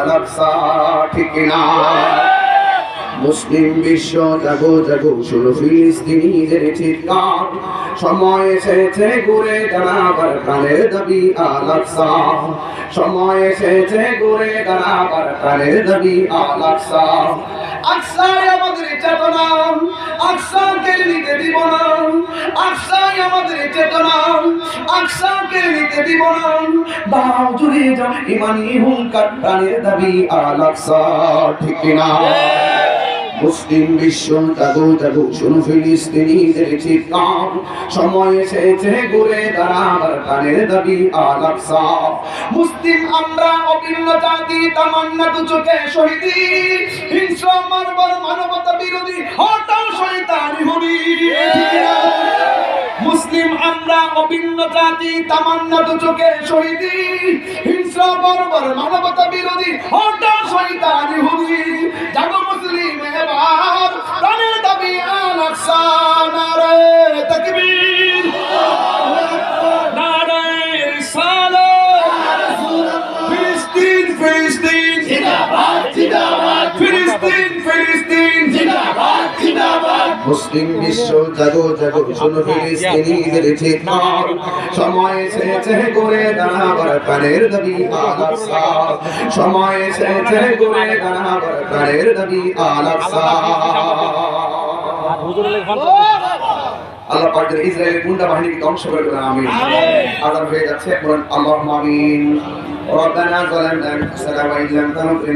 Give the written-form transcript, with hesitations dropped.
Al Aqsa, ঠিক কিনা? মুসলিম বিশ্ব জাগো জাগো, শুনো ফিলিস্তিনিদের চিৎকার, সময় এসেছে ঘুরে দাঁড়াবার প্রাণের দাবি আল-আকসা, সময় এসেছে ঘুরে দাঁড়াবার প্রাণের দাবি আল-আকসা। আকসায় আমাদের চেতনা, আকসাকে নিতে দিব না, আকসায় আমাদের চেতনা, আকসাকে নিতে দিব না। দাও জুড়ে যাও ইমানি হুঙ্কার, প্রাণের দাবি আল-আকসা, ঠিক কিনা? মুসলিম বিশ্ব জাগো জাগো, শুনো ফিলিস্তিনিদের চিৎকার, সময় এসেছে ঘুরে দাঁড়াবার প্রাণের দাবি আল-আকসা। মুসলিম আমরা অভিন্ন জাতি, তামান্না দু চোখে শহীদি, হিংস্র মানবর মানবতা বিরোধী, হটাও শয়তানি হুরি। মুসলিম আমরা অভিন্ন জাতি, তামান্না দু চোখে শহীদি, হিংস্র বর্বর মানবতা বিরোধী, হটাও শয়তানি হুরি। জাগো মুসলিম এবার, প্রাণের দাবি আল-আকসা, নারে তাকবীর, নারে রিসালাত, ফিলিস্তিন ফিলিস্তিন জিন্দাবাদ জিন্দাবাদ, ফিলিস্তিন ফিলিস্তিন জিন্দাবাদ জিন্দাবাদ। মুসলিম বিশ্ব জাগো জাগো, শুনো ফিলিস্তিনিদের চিৎকার, সময় এসেছে ঘুরে দাঁড়াবার প্রাণের দাবি আল-আকসা, সময় এসেছে ঘুরে দাঁড়াবার প্রাণের দাবি আল-আকসা। আল্লাহ পাক যেন ইসরায়েলের গুন্ডা বাহিনীকে ধ্বংস করে দেন, আমিন। আযান হয়ে যাচ্ছে, বলেন আল্লাহুম্মা আমিন। রব্বানা যালামনা আনফুসানা ওয়া ইন লাম তাগফির